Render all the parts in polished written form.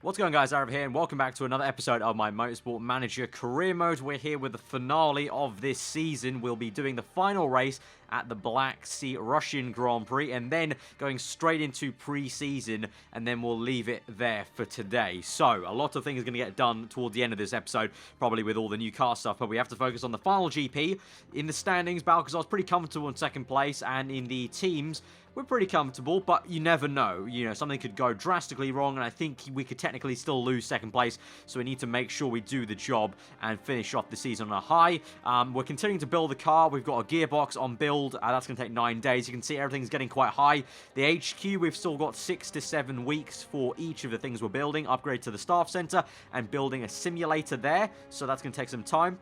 What's going on, guys? Aarava here, and welcome back to another episode of my Motorsport Manager Career Mode. We're here with the finale of this season. We'll be doing the final race at the Black Sea Russian Grand Prix, and then going straight into pre-season, and then we'll leave it there for today. So, a lot of things are going to get done toward the end of this episode, probably with all the new car stuff, but we have to focus on the final GP. In the standings, Balcazar's pretty comfortable in second place, and in the teams, we're pretty comfortable, but you never know. You know, something could go drastically wrong, and I think we could technically still lose second place, so we need to make sure we do the job and finish off the season on a high. We're continuing to build the car. We've got a gearbox on build. That's going to take 9 days. You can see everything's getting quite high. The HQ, we've still got 6 to 7 weeks for each of the things we're building. Upgrade to the staff center and building a simulator there, so that's going to take some time.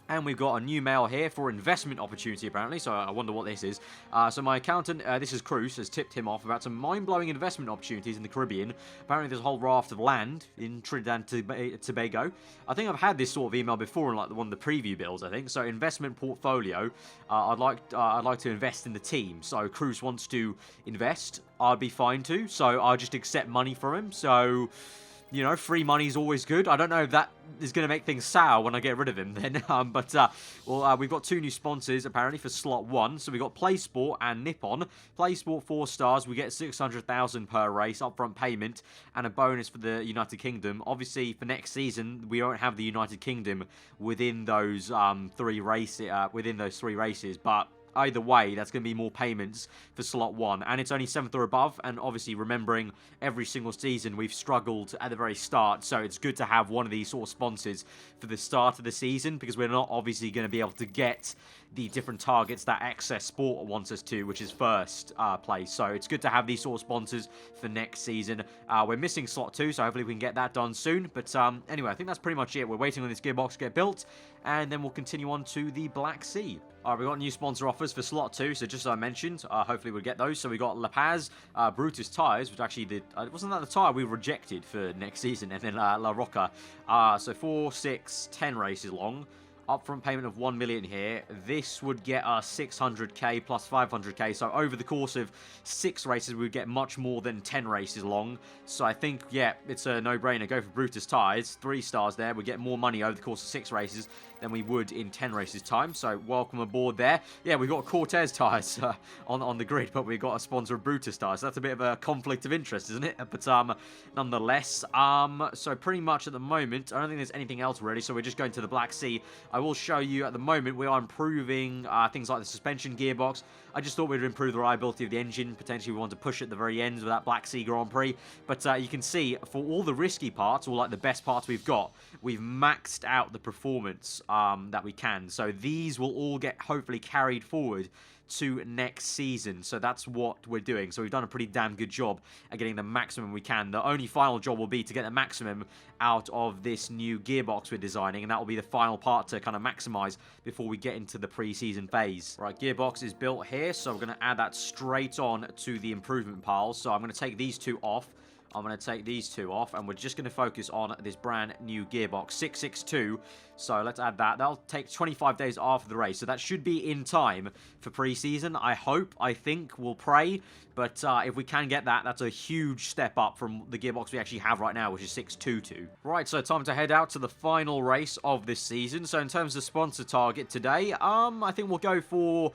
And we've got a new mail here for investment opportunity, apparently, so I wonder what this is. So my accountant, this is Cruz, has tipped him off about some mind-blowing investment opportunities in the Caribbean. Apparently there's a whole raft of land in Trinidad and Tobago. I think I've had this sort of email before in like one of the preview builds, I think. So investment portfolio, I'd like to invest in the team. So Cruz wants to invest, I'd be fine too. So I'll just accept money from him. So, you know, free money is always good. I don't know if that is going to make things sour when I get rid of him then. We've got 2 new sponsors, apparently, for slot 1. So we've got PlaySport and Nippon. PlaySport 4 stars. We get 600,000 per race, upfront payment, and a bonus for the United Kingdom. Obviously, for next season, we won't have the United Kingdom within those 3 races, but either way, that's going to be more payments for slot 1, and it's only 7th or above, and obviously remembering every single season we've struggled at the very start, so it's good to have one of these sort of sponsors for the start of the season, because we're not obviously going to be able to get the different targets that Access Sport wants us to, which is first place. So it's good to have these sort of sponsors for next season. We're missing slot 2, so hopefully we can get that done soon. But anyway, I think that's pretty much it. We're waiting on this gearbox to get built, and then we'll continue on to the Black Sea. Alright, we've got new sponsor offers for slot 2, so just as I mentioned, hopefully we'll get those. So we got La Paz, Brutus Tyres, which actually wasn't that the tyre we rejected for next season, and then La Roca. So 4, 6, 10 races long. Upfront payment of 1 million here. This would get us 600k plus 500k. So over the course of 6 races, we would get much more than 10 races long. So I think, yeah, it's a no-brainer. Go for Brutus Tyres. 3 stars there. We get more money over the course of 6 races than we would in 10 races time. So welcome aboard there. Yeah, we've got Cortez tyres on the grid, but we've got a sponsor of Brutus tyres. So that's a bit of a conflict of interest, isn't it? But nonetheless, so pretty much at the moment, I don't think there's anything else really. So we're just going to the Black Sea. I will show you at the moment we are improving things like the suspension gearbox. I just thought we'd improve the reliability of the engine. Potentially we want to push at the very end of that Black Sea Grand Prix. But you can see for all the risky parts, or like the best parts we've got, we've maxed out the performance that we can. So these will all get hopefully carried forward to next season. So that's what we're doing. So we've done a pretty damn good job at getting the maximum we can. The only final job will be to get the maximum out of this new gearbox we're designing, and that will be the final part to kind of maximize before we get into the pre-season phase. Right, gearbox is built here, so we're going to add that straight on to the improvement pile. So I'm going to take these 2 off. I'm going to take these 2 off, and we're just going to focus on this brand new gearbox, 662. So let's add that. That'll take 25 days after the race, so that should be in time for pre-season. I hope, I think, we'll pray, but if we can get that, that's a huge step up from the gearbox we actually have right now, which is 622. Right, so time to head out to the final race of this season. So in terms of sponsor target today, I think we'll go for...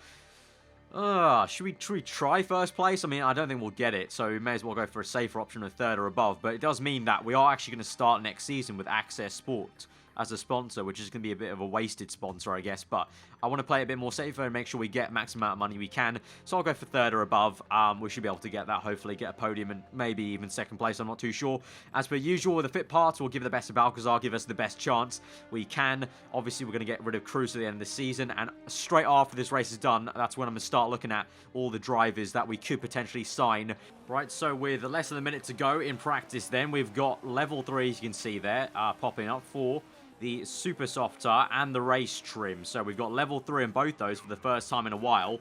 should we try first place? I mean, I don't think we'll get it, so we may as well go for a safer option of 3rd or above. But it does mean that we are actually going to start next season with Access Sport as a sponsor, which is going to be a bit of a wasted sponsor, I guess. But I want to play a bit more safer and make sure we get maximum amount of money we can. So I'll go for 3rd or above. We should be able to get that, hopefully, get a podium and maybe even 2nd place. I'm not too sure. As per usual, with the fit parts, we'll give the best of Balcazar, give us the best chance we can. Obviously, we're going to get rid of Cruz at the end of the season. And straight after this race is done, that's when I'm going to start looking at all the drivers that we could potentially sign. Right, so with less than a minute to go in practice then, we've got level 3, as you can see there, popping up for the super soft tire and the race trim. So we've got level 3 in both those for the first time in a while.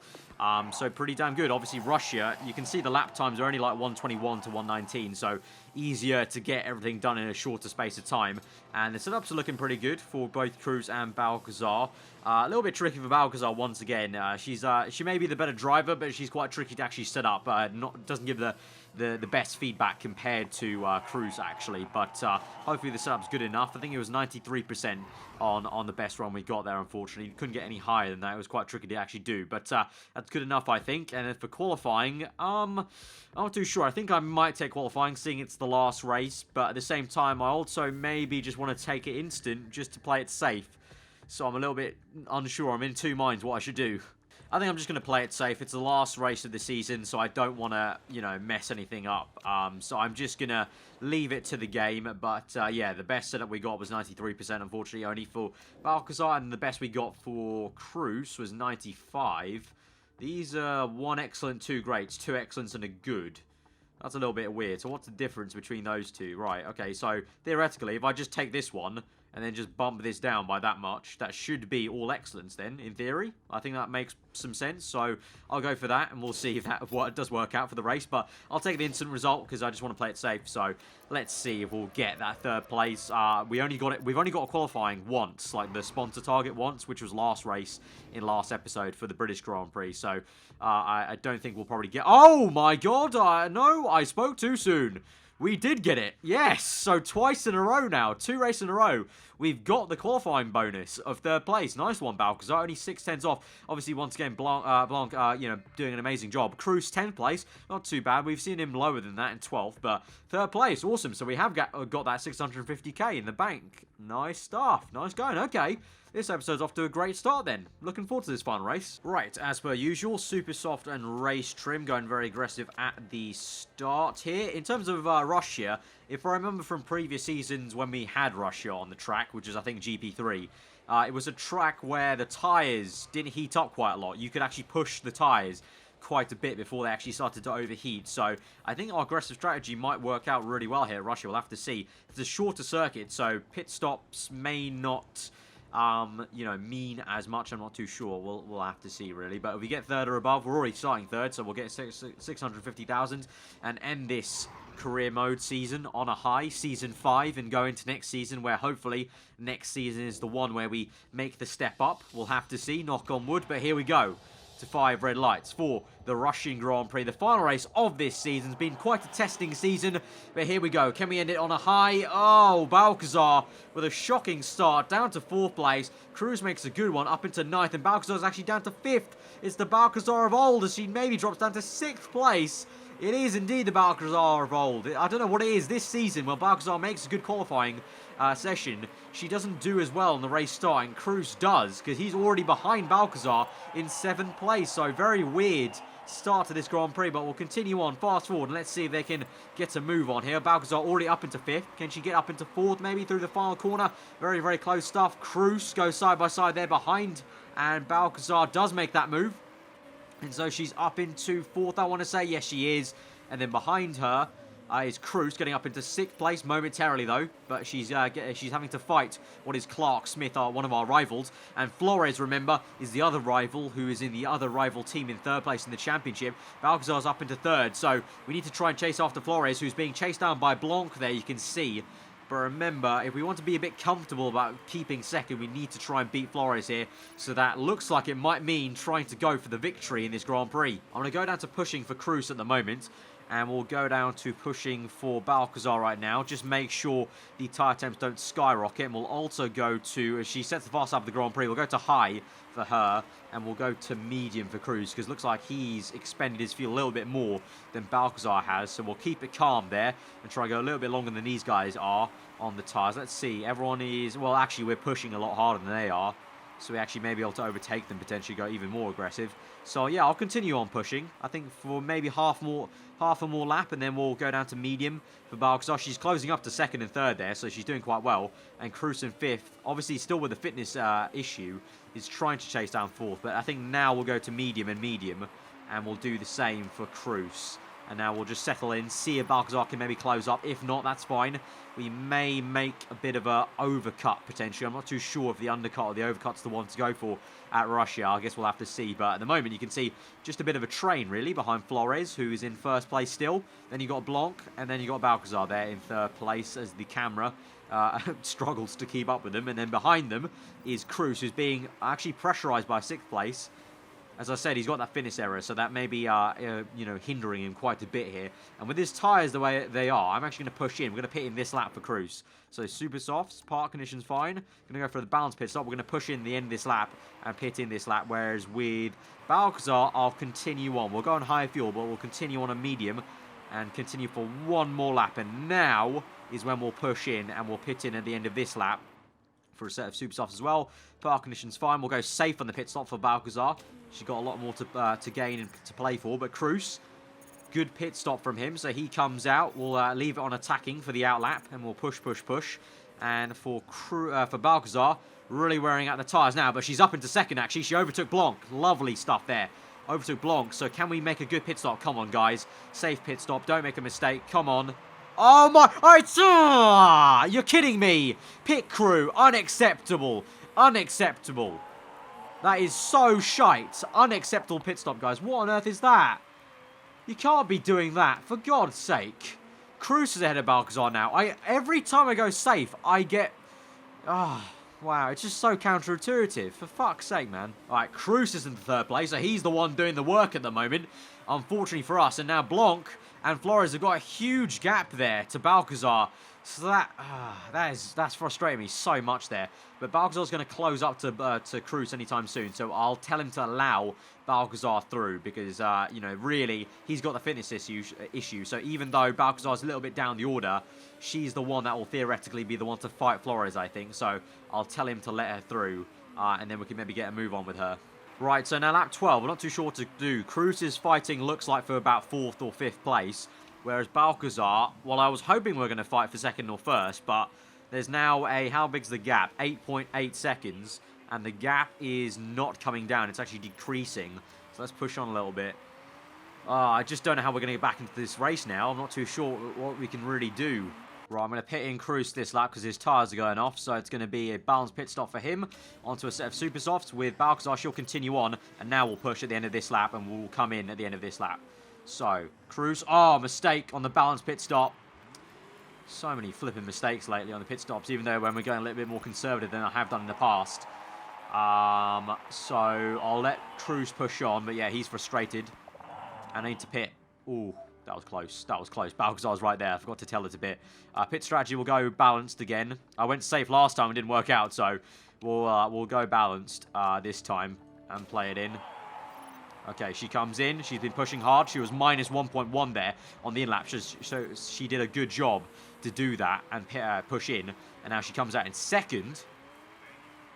So pretty damn good. Obviously Russia, you can see the lap times are only like 121 to 119, so easier to get everything done in a shorter space of time. And the setups are looking pretty good for both Cruz and Balcazar. A little bit tricky for Balcazar once again. She may be the better driver, but she's quite tricky to actually set up. Doesn't give the the best feedback compared to Cruz, actually. But hopefully the setup's good enough. I think it was 93% on the best run we got there, unfortunately. Couldn't get any higher than that. It was quite tricky to actually do. But that's good enough, I think. And then for qualifying, I'm not too sure. I think I might take qualifying, seeing it's the last race. But at the same time, I also maybe just want to take it instant just to play it safe. So I'm a little bit unsure. I'm in two minds what I should do. I think I'm just going to play it safe. It's the last race of the season, so I don't want to, you know, mess anything up. So I'm just going to leave it to the game. But, yeah, the best setup we got was 93%, unfortunately, only for Balcazar. And the best we got for Cruz was 95. These are 1 excellent, 2 greats, 2 excellents, and a good. That's a little bit weird. So what's the difference between those two? Right, okay, so theoretically, if I just take this one and then just bump this down by that much, that should be all excellence then, in theory. I think that makes some sense, so I'll go for that, and we'll see if that does work out for the race. But I'll take the instant result, because I just want to play it safe. So let's see if we'll get that 3rd place. We've only got a qualifying once, like the sponsor target once, which was last race in last episode for the British Grand Prix. So I don't think we'll probably get... Oh my god, no, I spoke too soon. We did get it. Yes. So twice in a row now. 2 races in a row. We've got the qualifying bonus of 3rd place. Nice one, Balcazar. Only 6/10 off. Obviously, once again, Blanc, you know, doing an amazing job. Cruz, 10th place. Not too bad. We've seen him lower than that in 12th, but 3rd place. Awesome. So we have got that 650k in the bank. Nice stuff. Nice going. Okay. This episode's off to a great start then. Looking forward to this final race. Right, as per usual, super soft and race trim, going very aggressive at the start here. In terms of Russia, if I remember from previous seasons when we had Russia on the track, which is I think GP3, it was a track where the tyres didn't heat up quite a lot. You could actually push the tyres quite a bit before they actually started to overheat. So I think our aggressive strategy might work out really well here at Russia. We'll have to see. It's a shorter circuit, so pit stops may not... you know, mean as much. I'm not too sure. We'll have to see, really. But if we get 3rd or above, we're already starting 3rd, so we'll get 650,000 and end this career mode season on a high, season 5, and go into next season, where hopefully next season is the one where we make the step up. We'll have to see, knock on wood, but here we go. To 5 red lights for the Russian Grand Prix. The final race of this season has been quite a testing season, but here we go. Can we end it on a high? Oh, Balcazar with a shocking start, down to 4th place. Cruz makes a good one, up into 9th, and Balcazar's actually down to 5th. It's the Balcazar of old, as she maybe drops down to 6th place. It is indeed the Balcazar of old. I don't know what it is this season. Well, Balcazar makes a good qualifying session. She doesn't do as well in the race start, and Cruz does, because he's already behind Balcazar in 7th place. So very weird start to this Grand Prix, but we'll continue on, fast forward, and let's see if they can get a move on here. Balcazar already up into 5th. Can she get up into 4th, maybe, through the final corner? Very, very close stuff. Cruz goes side by side there behind, and Balcazar does make that move. And so she's up into 4th, I want to say. Yes, she is. And then behind her is Cruz, getting up into 6th place momentarily, though. But she's having to fight what is Clark Smith, one of our rivals. And Flores, remember, is the other rival who is in the other rival team in 3rd place in the championship. Balcazar's up into 3rd. So we need to try and chase after Flores, who's being chased down by Blanc there, you can see. But remember, if we want to be a bit comfortable about keeping 2nd, we need to try and beat Flores here. So that looks like it might mean trying to go for the victory in this Grand Prix. I'm going to go down to pushing for Cruz at the moment. And we'll go down to pushing for Balcazar right now. Just make sure the tyre temps don't skyrocket. And we'll also go to, as she sets the fast up of the Grand Prix, we'll go to high for her. And we'll go to medium for Cruz, because it looks like he's expended his fuel a little bit more than Balcazar has. So we'll keep it calm there and try and go a little bit longer than these guys are on the tyres. Let's see. Everyone is, well, actually, we're pushing a lot harder than they are. So we actually may be able to overtake them, potentially go even more aggressive. So yeah, I'll continue on pushing. I think for maybe half a more lap, and then we'll go down to medium for Balcazar. She's closing up to 2nd and 3rd there, so she's doing quite well. And Cruz in 5th, obviously still with the fitness issue, is trying to chase down 4th. But I think now we'll go to medium, and we'll do the same for Cruz. And now we'll just settle in, see if Balcazar can maybe close up. If not, that's fine. We may make a bit of a overcut, potentially. I'm not too sure if the undercut or the overcut's the one to go for at Russia. I guess we'll have to see. But at the moment, you can see just a bit of a train, really, behind Flores, who is in 1st place still. Then you got Blanc, and then you got Balcazar there in 3rd place as the camera struggles to keep up with them. And then behind them is Cruz, who's being actually pressurized by 6th place. As I said, he's got that finish error, so that may be, you know, hindering him quite a bit here. And with his tyres the way they are, I'm actually going to push in. We're going to pit in this lap for Cruz. So super softs, park conditions fine. Going to go for the balance pit stop. We're going to push in the end of this lap and pit in this lap. Whereas with Balcazar, I'll continue on. We'll go on high fuel, but we'll continue on a medium and continue for one more lap. And now is when we'll push in and we'll pit in at the end of this lap for a set of super softs as well. Park conditions fine. We'll go safe on the pit stop for Balcazar. She's got a lot more to gain and to play for. But Cruz, good pit stop from him. So he comes out. We'll leave it on attacking for the out lap. And we'll push, push, push. And for Balcazar, really wearing out the tyres now. But she's up into second, actually. She overtook Blanc. Lovely stuff there. Overtook Blanc. So can we make a good pit stop? Come on, guys. Safe pit stop. Don't make a mistake. Come on. Oh, my... You're kidding me. Pit crew. Unacceptable. Unacceptable. That is so shite. Unacceptable pit stop, guys. What on earth is that? You can't be doing that. For God's sake. Cruz is ahead of Balcazar now. Every time I go safe, I get... wow. It's just so counterintuitive. For fuck's sake, man. Alright, Cruz is in third place, so he's the one doing the work at the moment. Unfortunately for us. And now Blanc and Flores have got a huge gap there to Balcazar. So that's frustrating me so much there. But Balcazar's going to close up to Cruz anytime soon. So I'll tell him to allow Balcazar through because, you know, really, he's got the fitness issue. So even though Balcazar's a little bit down the order, she's the one that will theoretically be the one to fight Flores, I think. So I'll tell him to let her through. And then we can maybe get a move on with her. Right, so now lap 12. We're not too sure what to do. Cruz's fighting looks like for about 4th or 5th place. Whereas Balcazar, well, I was hoping we were going to fight for 2nd or 1st, but there's now how big's the gap? 8.8 seconds, and the gap is not coming down. It's actually decreasing. So let's push on a little bit. I just don't know how we're going to get back into this race now. I'm not too sure what we can really do. Right, I'm going to pit in Cruz this lap because his tyres are going off. So it's going to be a balanced pit stop for him. Onto a set of super softs with Balcazar. She'll continue on, and now we'll push at the end of this lap, and we'll come in at the end of this lap. So, Cruz, mistake on the balanced pit stop. So many flipping mistakes lately on the pit stops, even though when we're going a little bit more conservative than I have done in the past. So, I'll let Cruz push on, but yeah, he's frustrated. And I need to pit. Ooh, that was close. That was close. Balcazar's right there. I forgot to tell her to pit. Pit strategy will go balanced again. I went safe last time and didn't work out, so we'll go balanced this time and play it in. Okay, she comes in. She's been pushing hard. She was minus 1.1 there on the in-lap. So she did a good job to do that and push in. And now she comes out in 2nd.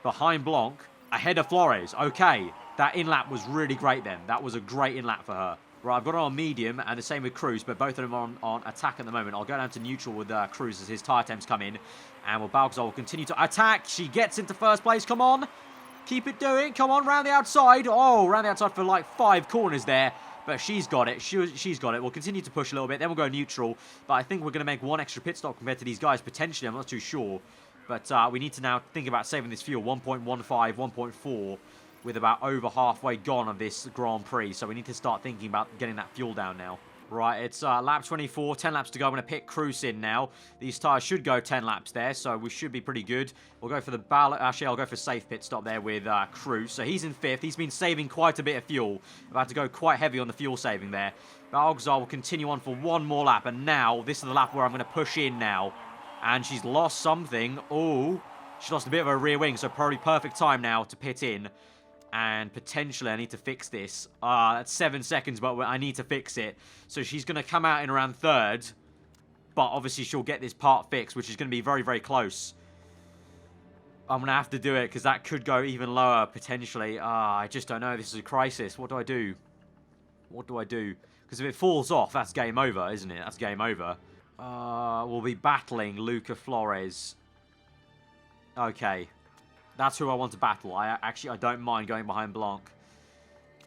Behind Blanc. Ahead of Flores. Okay, that in-lap was really great then. That was a great in-lap for her. Right, I've got her on medium and the same with Cruz, but both of them are on attack at the moment. I'll go down to neutral with Cruz as his tyre temps come in. And Balcazar will continue to attack. She gets into 1st place. Come on. Keep it doing. Come on, round the outside. Oh, round the outside for like 5 corners there. But she's got it. She's got it. We'll continue to push a little bit. Then we'll go neutral. But I think we're going to make one extra pit stop compared to these guys, potentially. I'm not too sure. But we need to now think about saving this fuel. 1.15, 1.4 with about over halfway gone of this Grand Prix. So we need to start thinking about getting that fuel down now. Right, it's lap 24, 10 laps to go. I'm going to pit Cruz in now. These tyres should go 10 laps there, so we should be pretty good. We'll go for the ballot. Actually, I'll go for safe pit stop there with Cruz. So he's in 5th. He's been saving quite a bit of fuel. About to go quite heavy on the fuel saving there. Balcazar will continue on for one more lap, and now this is the lap where I'm going to push in now. And she's lost something. Oh, she lost a bit of her rear wing, so probably perfect time now to pit in. And potentially I need to fix this. That's 7 seconds, but I need to fix it. So she's going to come out in around 3rd. But obviously she'll get this part fixed, which is going to be very, very close. I'm going to have to do it because that could go even lower potentially. I just don't know. This is a crisis. What do I do? What do I do? Because if it falls off, that's game over, isn't it? That's game over. We'll be battling Luca Flores. Okay. That's who I want to battle. I don't mind going behind Blanc.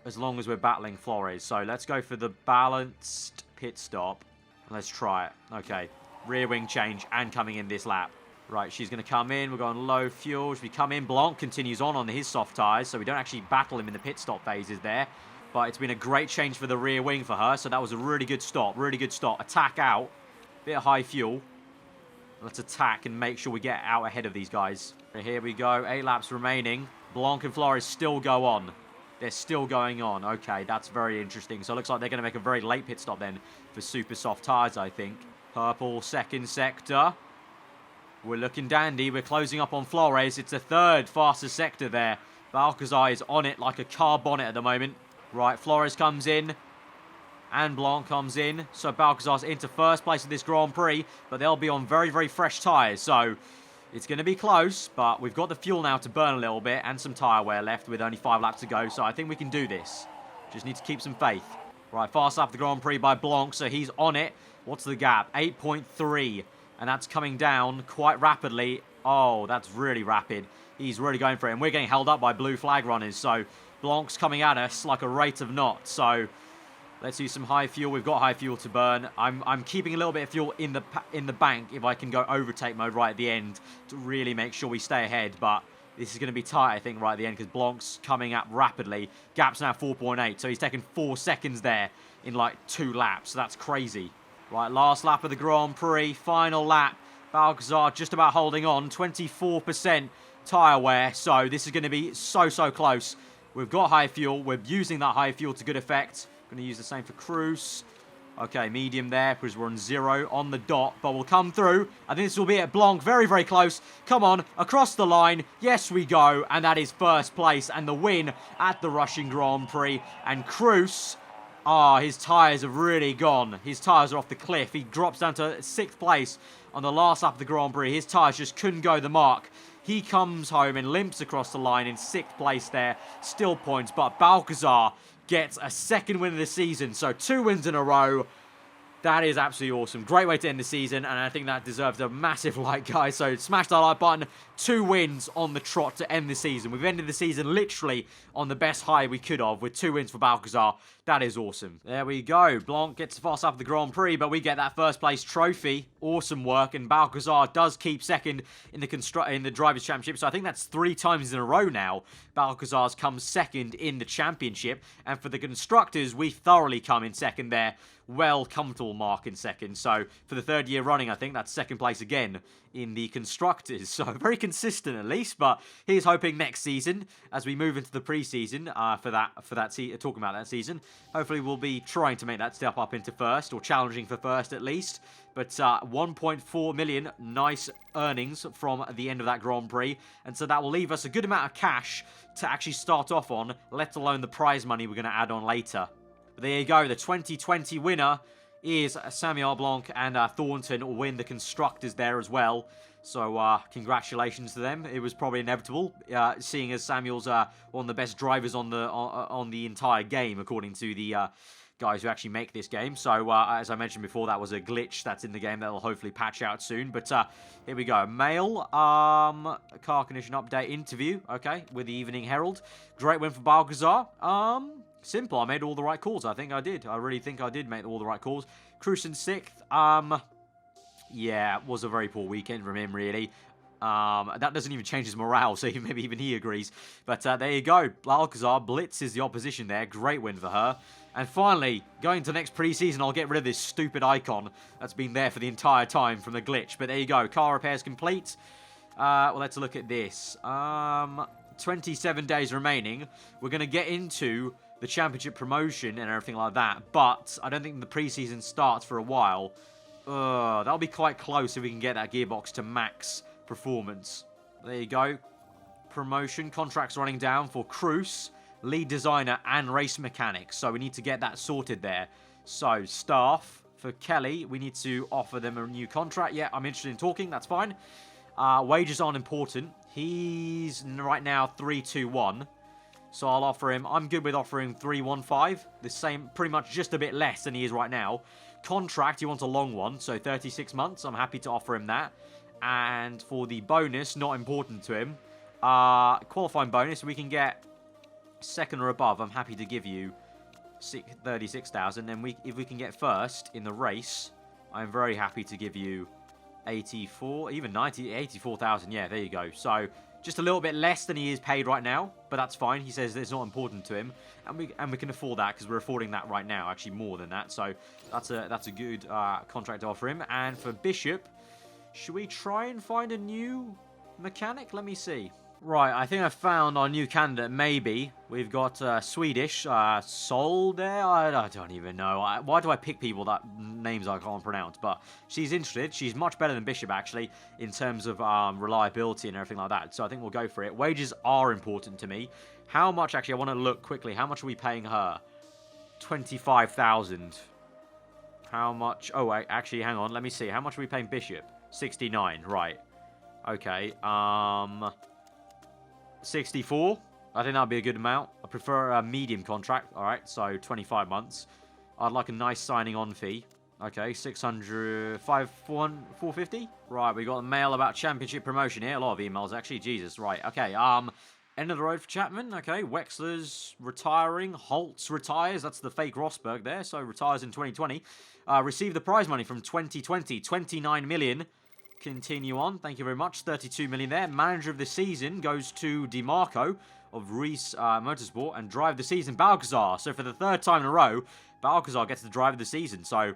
As long as we're battling Flores. So let's go for the balanced pit stop. Let's try it. Okay. Rear wing change and coming in this lap. Right, she's going to come in. We're going low fuel. We come in. Blanc continues on his soft tyres. So we don't actually battle him in the pit stop phases there. But it's been a great change for the rear wing for her. So that was a really good stop. Really good stop. Attack out. Bit of high fuel. Let's attack and make sure we get out ahead of these guys. Here we go. 8 laps remaining. Blanc and Flores still go on. They're still going on. Okay, that's very interesting. So it looks like they're going to make a very late pit stop then for super soft tyres, I think. Purple, second sector. We're looking dandy. We're closing up on Flores. It's the third fastest sector there. Balcazar is on it like a car bonnet at the moment. Right, Flores comes in. And Blanc comes in. So Balcazar's into first place of this Grand Prix. But they'll be on very, very fresh tyres. So it's going to be close. But we've got the fuel now to burn a little bit. And some tyre wear left with only 5 laps to go. So I think we can do this. Just need to keep some faith. Right, fast lap of the Grand Prix by Blanc. So he's on it. What's the gap? 8.3. And that's coming down quite rapidly. Oh, that's really rapid. He's really going for it. And we're getting held up by blue flag runners. So Blanc's coming at us like a rate of knots. So let's use some high fuel. We've got high fuel to burn. I'm keeping a little bit of fuel in the bank if I can go overtake mode right at the end to really make sure we stay ahead. But this is going to be tight, I think, right at the end because Blanc's coming up rapidly. Gap's now 4.8. So he's taken 4 seconds there in like 2 laps. So that's crazy. Right, last lap of the Grand Prix, final lap. Balcazar just about holding on, 24% tyre wear, so this is going to be so close. We've got high fuel, we're using that high fuel to good effect. Going to use the same for Cruz. Okay, medium there, because we're on 0 on the dot, but we'll come through. I think this will be at Blanc, very close. Come on, across the line, yes we go, and that is first place, and the win at the Russian Grand Prix. And Cruz... his tyres have really gone. His tyres are off the cliff. He drops down to 6th place on the last lap of the Grand Prix. His tyres just couldn't go the mark. He comes home and limps across the line in 6th place there. Still points, but Balcazar gets a 2nd win of the season. So 2 wins in a row. That is absolutely awesome. Great way to end the season, and I think that deserves a massive like, guys. So smash that like button. 2 wins on the trot to end the season. We've ended the season literally on the best high we could have with 2 wins for Balcazar. That is awesome. There we go. Blanc gets the fast up the Grand Prix, but we get that first place trophy. Awesome work, and Balcazar does keep 2nd in the Drivers' Championship. So I think that's 3 times in a row now. Balcazar's come 2nd in the Championship, and for the Constructors, we thoroughly come in 2nd there. Well, comfortable mark in 2nd. So for the 3rd year running, I think that's 2nd place again in the Constructors. So very consistent at least, but here's hoping next season as we move into the preseason talking about that season. Hopefully we'll be trying to make that step up into 1st or challenging for 1st at least. But 1.4 million, nice earnings from the end of that Grand Prix. And so that will leave us a good amount of cash to actually start off on, let alone the prize money we're going to add on later. But there you go, the 2020 winner is Samuel Blanc, and Thornton will win the Constructors there as well. So congratulations to them. It was probably inevitable, seeing as Samuel's one of the best drivers on the entire game, according to the guys who actually make this game. So as I mentioned before, that was a glitch that's in the game that will hopefully patch out soon. But here we go. Mail, car condition update interview, okay, with the Evening Herald. Great win for Balcazar. Simple. I made all the right calls. I think I did. I really think I did make all the right calls. Cruz in 6th. Yeah, it was a very poor weekend from him, really. That doesn't even change his morale, so maybe even he agrees. But there you go. Balcazar blitzes the opposition there. Great win for her. And finally, going to next preseason, I'll get rid of this stupid icon that's been there for the entire time from the glitch. But there you go. Car repairs complete. Well, let's look at this. 27 days remaining. We're going to get into the championship promotion and everything like that, but I don't think the preseason starts for a while. That'll be quite close if we can get that gearbox to max performance. There you go. Promotion contracts running down for Cruz, lead designer, and race mechanic. So we need to get that sorted there. So staff for Kelly, we need to offer them a new contract. Yeah, I'm interested in talking. That's fine. Wages aren't important. He's right now 321. So I'll offer him, I'm good with offering 315. The same, pretty much just a bit less than he is right now. Contract, he wants a long one, so 36 months. I'm happy to offer him that. And for the bonus, not important to him. Qualifying bonus, we can get 2nd or above. I'm happy to give you 36,000. And if we can get 1st in the race, I'm very happy to give you 84, even 84,000. Yeah, there you go. So just a little bit less than he is paid right now, but that's fine. He says it's not important to him, and we can afford that because we're affording that right now, actually more than that. So that's a good contract to offer him. And for Bishop, should we try and find a new mechanic? Let me see. Right, I think I found our new candidate, maybe. We've got Swedish, Sol there? I don't even know. Why do I pick people that names I can't pronounce? But she's interested. She's much better than Bishop, actually, in terms of reliability and everything like that. So I think we'll go for it. Wages are important to me. How much, actually, I want to look quickly. How much are we paying her? 25,000. How much? Oh, wait, actually, hang on. Let me see. How much are we paying Bishop? 69, right. Okay, 64. I think that'd be a good amount. I prefer a medium contract. All right, so 25 months. I'd like a nice signing on fee. Okay, 600, 450. Right, we got a mail about championship promotion here. A lot of emails, actually. Jesus, right. Okay, end of the road for Chapman. Okay, Wexler's retiring. Holtz retires. That's the fake Rosberg there. So retires in 2020. Received the prize money from 2020. 29 million. Continue on. Thank you very much. 32 million there. Manager of the season goes to DeMarco of Reese Motorsport, and drive the season Balcazar. So for the third time in a row, Balcazar gets the drive of the season. So,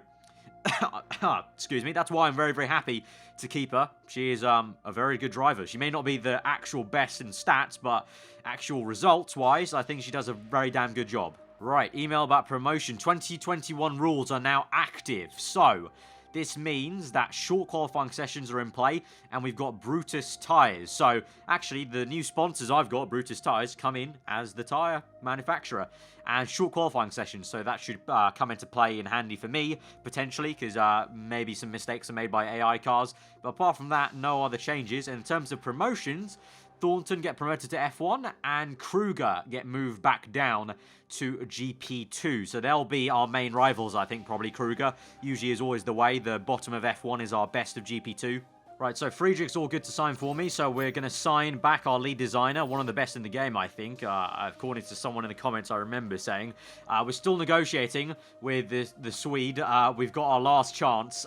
excuse me. That's why I'm very, very happy to keep her. She is a very good driver. She may not be the actual best in stats, but actual results-wise, I think she does a very damn good job. Right, email about promotion. 2021 rules are now active. So, this means that short qualifying sessions are in play, and we've got Brutus tyres. So, actually, the new sponsors I've got, Brutus tyres, come in as the tyre manufacturer. And short qualifying sessions, so that should come into play and handy for me, potentially, because maybe some mistakes are made by AI cars. But apart from that, no other changes. And in terms of promotions, Thornton get promoted to F1, and Kruger get moved back down to GP2. So they'll be our main rivals, I think, probably Kruger. Usually is always the way. The bottom of F1 is our best of GP2. Right, so Friedrich's all good to sign for me, so we're going to sign back our lead designer, one of the best in the game, I think, according to someone in the comments I remember saying. We're still negotiating with the Swede. We've got our last chance.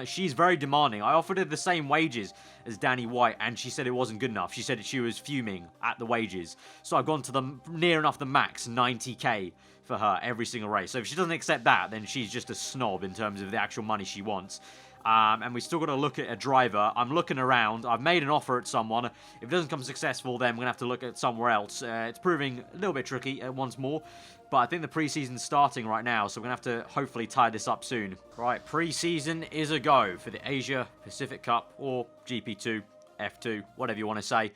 She's very demanding. I offered her the same wages as Danny White, and she said it wasn't good enough. She said she was fuming at the wages. So I've gone to the near enough the max, 90k for her every single race. So if she doesn't accept that, then she's just a snob in terms of the actual money she wants. And we still got to look at a driver. I'm looking around. I've made an offer at someone. If it doesn't come successful, then we're going to have to look at somewhere else. It's proving a little bit tricky once more. But I think the preseason's starting right now, so we're going to have to hopefully tie this up soon. Right, preseason is a go for the Asia Pacific Cup, or GP2, F2, whatever you want to say.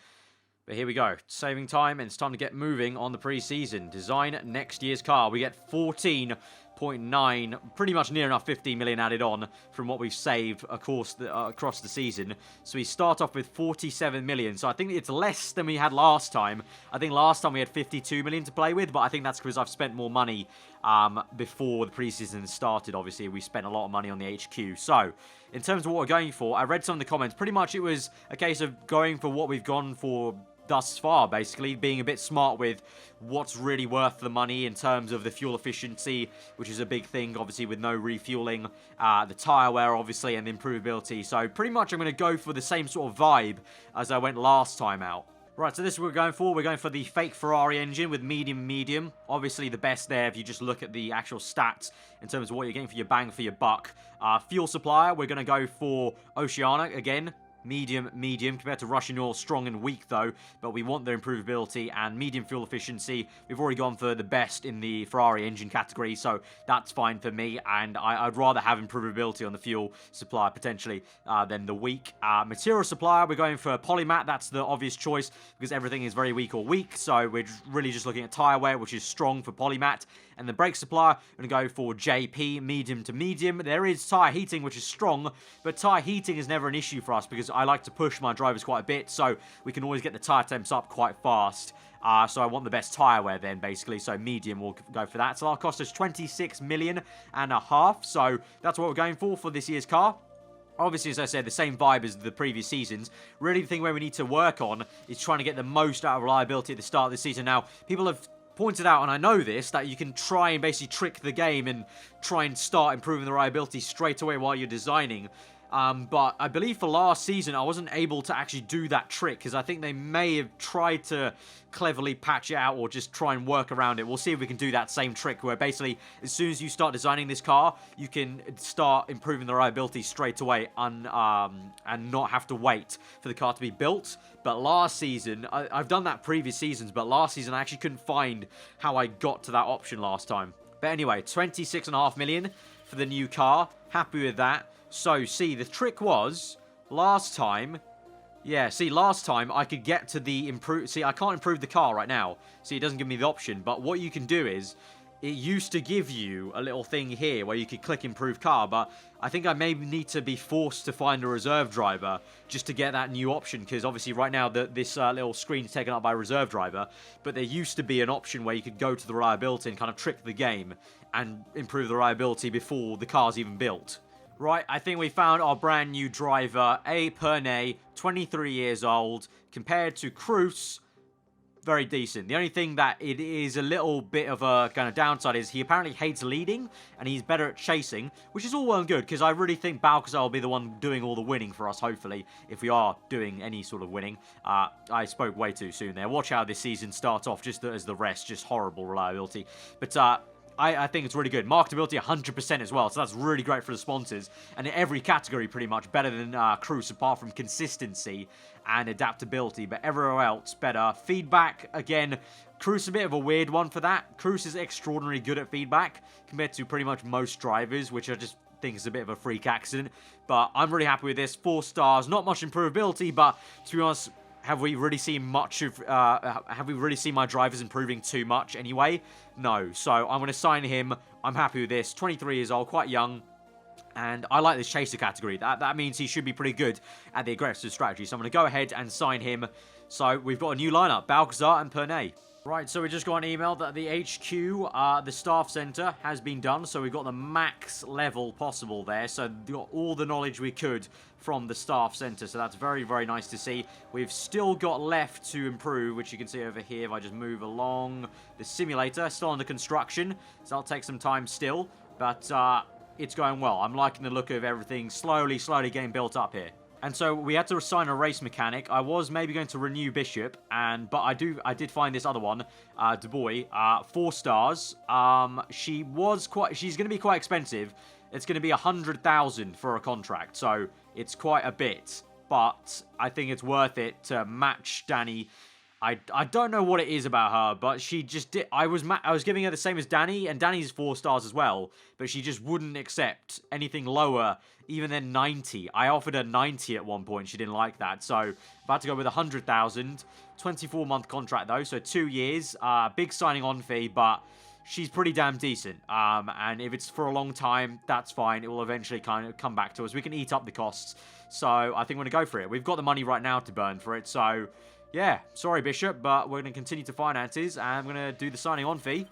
But here we go. Saving time, and it's time to get moving on the preseason. Design next year's car. We get 14.9, pretty much near enough 15 million added on from what we've saved across the season. So we start off with 47 million. So I think it's less than we had last time. I think last time we had 52 million to play with, but I think that's because I've spent more money before the preseason started. Obviously, we spent a lot of money on the HQ. So in terms of what we're going for, I read some of the comments. Pretty much it was a case of going for what we've gone for thus far, basically, being a bit smart with what's really worth the money in terms of the fuel efficiency, which is a big thing, obviously, with no refueling, the tyre wear, obviously, and the improvability. So pretty much I'm going to go for the same sort of vibe as I went last time out. Right, so this is what we're going for. We're going for the fake Ferrari engine with medium. Obviously, the best there if you just look at the actual stats in terms of what you're getting for your bang for your buck. Fuel supplier, we're going to go for Oceanic again. Medium compared to Russian oil, strong and weak though, but we want their improvability and medium fuel efficiency. We've already gone for the best in the Ferrari engine category, so that's fine for me, and I'd rather have improvability on the fuel supplier potentially than the weak. Material supplier, we're going for Polymat. That's the obvious choice because everything is very weak or weak, so we're really just looking at tyre wear, which is strong for Polymat. And the brake supplier, I'm going to go for JP, medium to medium. There is tyre heating, which is strong, but tyre heating is never an issue for us because I like to push my drivers quite a bit, so we can always get the tyre temps up quite fast. So I want the best tyre wear then, basically, so medium will go for that. So that'll cost us 26.5 million, so that's what we're going for this year's car. Obviously, as I said, the same vibe as the previous seasons. Really, the thing where we need to work on is trying to get the most out of reliability at the start of the season. Now, people have pointed out, and I know this, that you can try and basically trick the game and try and start improving the reliability straight away while you're designing. But I believe for last season, I wasn't able to actually do that trick because I think they may have tried to cleverly patch it out or just try and work around it. We'll see if we can do that same trick where basically as soon as you start designing this car, you can start improving the reliability straight away and not have to wait for the car to be built. But last season, I've done that previous seasons, but last season I actually couldn't find how I got to that option last time. But anyway, 26.5 million for the new car. Happy with that. So, see, the trick was, last time, last time I could get to the improve. See, I can't improve the car right now. See, it doesn't give me the option. But what you can do is, it used to give you a little thing here where you could click improve car. But I think I may need to be forced to find a reserve driver just to get that new option. Because obviously right now this little screen is taken up by a reserve driver. But there used to be an option where you could go to the reliability and kind of trick the game and improve the reliability before the car's even built. Right, I think we found our brand new driver, A. Pernay, 23 years old, compared to Cruz, very decent. The only thing that it is a little bit of a kind of downside is he apparently hates leading, and he's better at chasing, which is all well and good, because I really think Balcazar will be the one doing all the winning for us, hopefully, if we are doing any sort of winning. I spoke way too soon there. Watch how this season starts off just as the rest, just horrible reliability. But, I think it's really good. Marketability 100% as well, so that's really great for the sponsors. And in every category, pretty much, better than Cruz, apart from consistency and adaptability. But everywhere else, better. Feedback, again, Cruz is a bit of a weird one for that. Cruz is extraordinarily good at feedback compared to pretty much most drivers, which I just think is a bit of a freak accident. But I'm really happy with this. 4 stars, not much improvability, but to be honest, have we really seen much of, have we really seen my drivers improving too much anyway? No. So I'm going to sign him. I'm happy with this. 23 years old, quite young. And I like this chaser category. That means he should be pretty good at the aggressive strategy. So I'm going to go ahead and sign him. So we've got a new lineup, Balcazar and Pernay. Right, so we just got an email that the HQ, the staff center, has been done. So we've got the max level possible there. So we got all the knowledge we could from the staff center. So that's very, very nice to see. We've still got left to improve, which you can see over here if I just move along. The simulator, still under construction. So that'll take some time still. But it's going well. I'm liking the look of everything slowly getting built up here. And so we had to assign a race mechanic. I was maybe going to renew Bishop, but I did find this other one, Du Bois, 4 stars. She's going to be quite expensive. It's going to be 100,000 for a contract, so it's quite a bit. But I think it's worth it to match Danny. I don't know what it is about her, but she just did. I was giving her the same as Danny, and Danny's 4 stars as well, but she just wouldn't accept anything lower, even than 90. I offered her 90 at one point. She didn't like that, so I've had to go with 100,000. 24-month contract though, so 2 years. Big signing on fee, but she's pretty damn decent. And if it's for a long time, that's fine. It will eventually kind of come back to us. We can eat up the costs, so I think we're gonna go for it. We've got the money right now to burn for it, so. Yeah, sorry Bishop, but we're going to continue to finances, and I'm going to do the signing on fee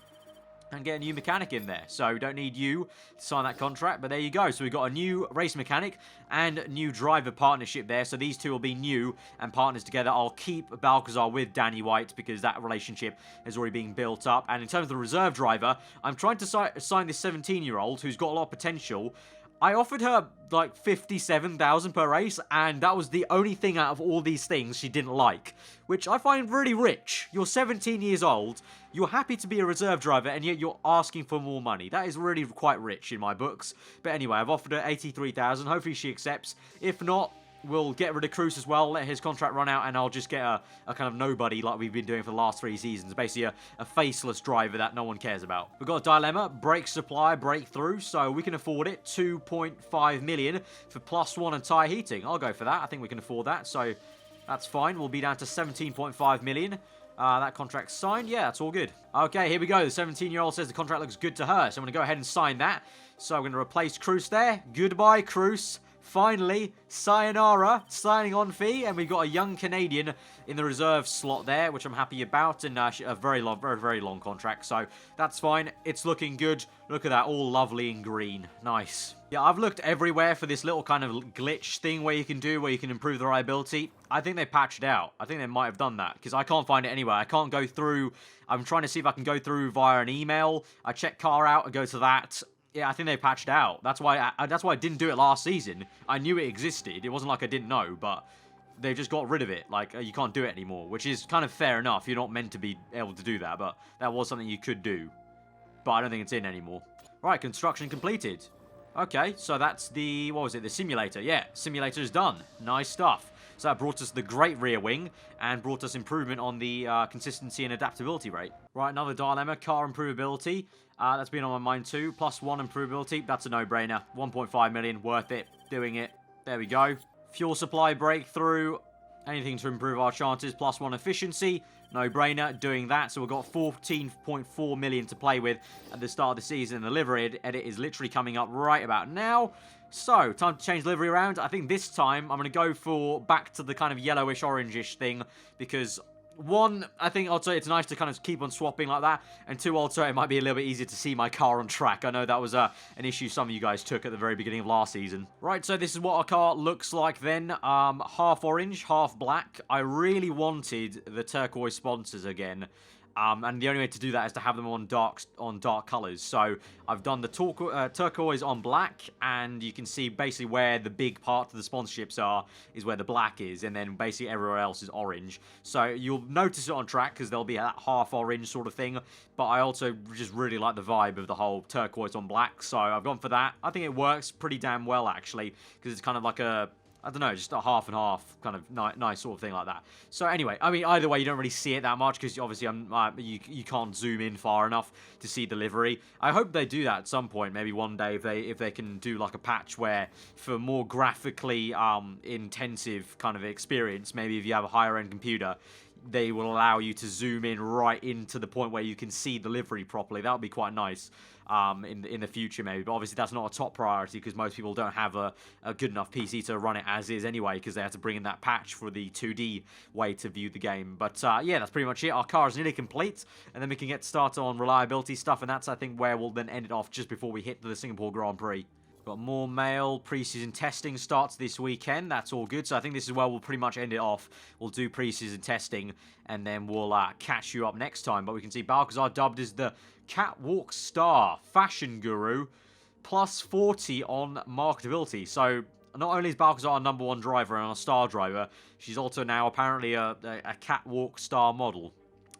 and get a new mechanic in there. So we don't need you to sign that contract, but there you go. So we've got a new race mechanic and new driver partnership there. So these two will be new and partners together. I'll keep Balcazar with Danny White because that relationship is already being built up. And in terms of the reserve driver, I'm trying to sign this 17-year-old who's got a lot of potential. I offered her like 57,000 per race, and that was the only thing out of all these things she didn't like, which I find really rich. You're 17 years old, you're happy to be a reserve driver, and yet you're asking for more money. That is really quite rich in my books. But anyway, I've offered her 83,000. Hopefully she accepts. If not, we'll get rid of Cruz as well, let his contract run out, and I'll just get a kind of nobody like we've been doing for the last 3 seasons. Basically a faceless driver that no one cares about. We've got a dilemma, brake supply, breakthrough, so we can afford it. 2.5 million for +1 and tyre heating. I'll go for that. I think we can afford that, so that's fine. We'll be down to 17.5 million. That contract's signed. Yeah, that's all good. Okay, here we go. The 17-year-old says the contract looks good to her, so I'm going to go ahead and sign that. So I'm going to replace Cruz there. Goodbye, Cruz. Finally, sayonara, signing on fee, and we've got a young Canadian in the reserve slot there, which I'm happy about, and a very long contract, so that's fine. It's looking good. Look at that, all lovely and green. Nice. Yeah, I've looked everywhere for this little kind of glitch thing where you can improve the reliability. I think they patched it out. I think they might have done that, because I can't find it anywhere. I can't go through. I'm trying to see if I can go through via an email. I check car out and go to that. Yeah, I think they patched out. That's why I didn't do it last season. I knew it existed. It wasn't like I didn't know, but they just got rid of it. Like, you can't do it anymore, which is kind of fair enough. You're not meant to be able to do that, but that was something you could do. But I don't think it's in anymore. Right, construction completed. Okay, so that's the, what was it, the simulator. Yeah, simulator is done. Nice stuff. So that brought us the great rear wing and brought us improvement on the consistency and adaptability rate. Right, another dilemma, car improvability. That's been on my mind too. +1 improvability, that's a no-brainer. 1.5 million, worth it, doing it. There we go. Fuel supply breakthrough, anything to improve our chances. +1 efficiency, no-brainer, doing that. So we've got 14.4 million to play with at the start of the season. The livery edit is literally coming up right about now. So, time to change livery around. I think this time I'm going to go for back to the kind of yellowish, orangish thing. Because, one, I think also it's nice to kind of keep on swapping like that. And two, also it might be a little bit easier to see my car on track. I know that was an issue some of you guys took at the very beginning of last season. Right, so this is what our car looks like then. Half orange, half black. I really wanted the turquoise sponsors again. And the only way to do that is to have them on dark colors. So I've done the turquoise on black, and you can see basically where the big part of the sponsorships are is where the black is, and then basically everywhere else is orange. So you'll notice it on track because there'll be that half orange sort of thing. But I also just really like the vibe of the whole turquoise on black, so I've gone for that. I think it works pretty damn well actually, because it's kind of like a, I don't know, just a half and half kind of nice sort of thing like that. So anyway, I mean, either way, you don't really see it that much because obviously you can't zoom in far enough to see the livery. I hope they do that at some point, maybe one day if they can do like a patch where for more graphically intensive kind of experience, maybe if you have a higher end computer, they will allow you to zoom in right into the point where you can see the livery properly. That would be quite nice in the future maybe. But obviously that's not a top priority because most people don't have a good enough PC to run it as is anyway because they had to bring in that patch for the 2D way to view the game. But yeah, that's pretty much it. Our car is nearly complete and then we can get started on reliability stuff, and that's I think where we'll then end it off just before we hit the Singapore Grand Prix. Got more mail. Preseason testing starts this weekend. That's all good. So I think this is where we'll pretty much end it off. We'll do preseason testing, and then we'll catch you up next time. But we can see Balcazar dubbed as the Catwalk Star Fashion Guru, +40 on marketability. So not only is Balcazar a #1 driver and a star driver, she's also now apparently a Catwalk Star model.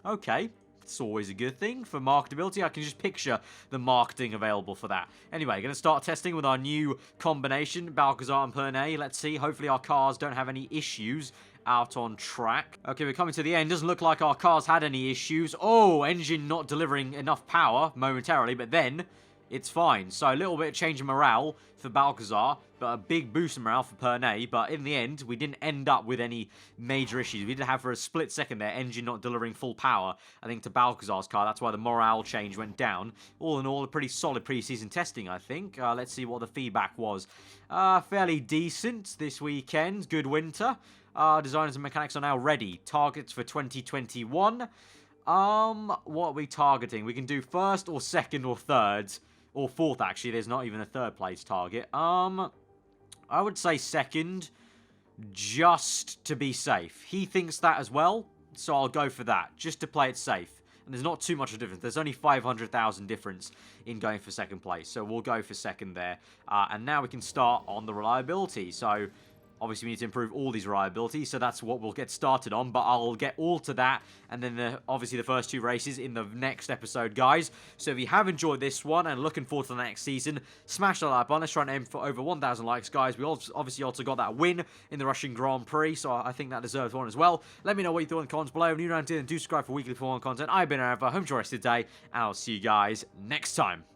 Okay. It's always a good thing for marketability. I can just picture the marketing available for that. Anyway, going to start testing with our new combination, Balcazar and Pernay. Let's see. Hopefully our cars don't have any issues out on track. Okay, we're coming to the end. Doesn't look like our cars had any issues. Oh, engine not delivering enough power momentarily, but then it's fine. So a little bit of change in morale for Balcazar, but a big boost in morale for Pernay. But in the end, we didn't end up with any major issues. We did have for a split second there, engine not delivering full power, I think, to Balcazar's car. That's why the morale change went down. All in all, a pretty solid preseason testing, I think. Let's see what the feedback was. Fairly decent this weekend. Good winter. Designers and mechanics are now ready. Targets for 2021. What are we targeting? We can do first or second or third. Or fourth, actually. There's not even a third place target. I would say second, just to be safe. He thinks that as well, so I'll go for that, just to play it safe. And there's not too much of a difference. There's only 500,000 difference in going for second place, so we'll go for second there. And now we can start on the reliability. So obviously, we need to improve all these reliabilities, so that's what we'll get started on, but I'll get all to that, and then obviously the first two races in the next episode, guys. So if you have enjoyed this one and looking forward to the next season, smash the like button. Let's try and aim for over 1,000 likes, guys. We obviously also got that win in the Russian Grand Prix, so I think that deserves one as well. Let me know what you thought in the comments below. If you're new around here, and do subscribe for weekly Formula 1 content. I've been aarava. Hope you enjoyed the rest of the day, and I'll see you guys next time.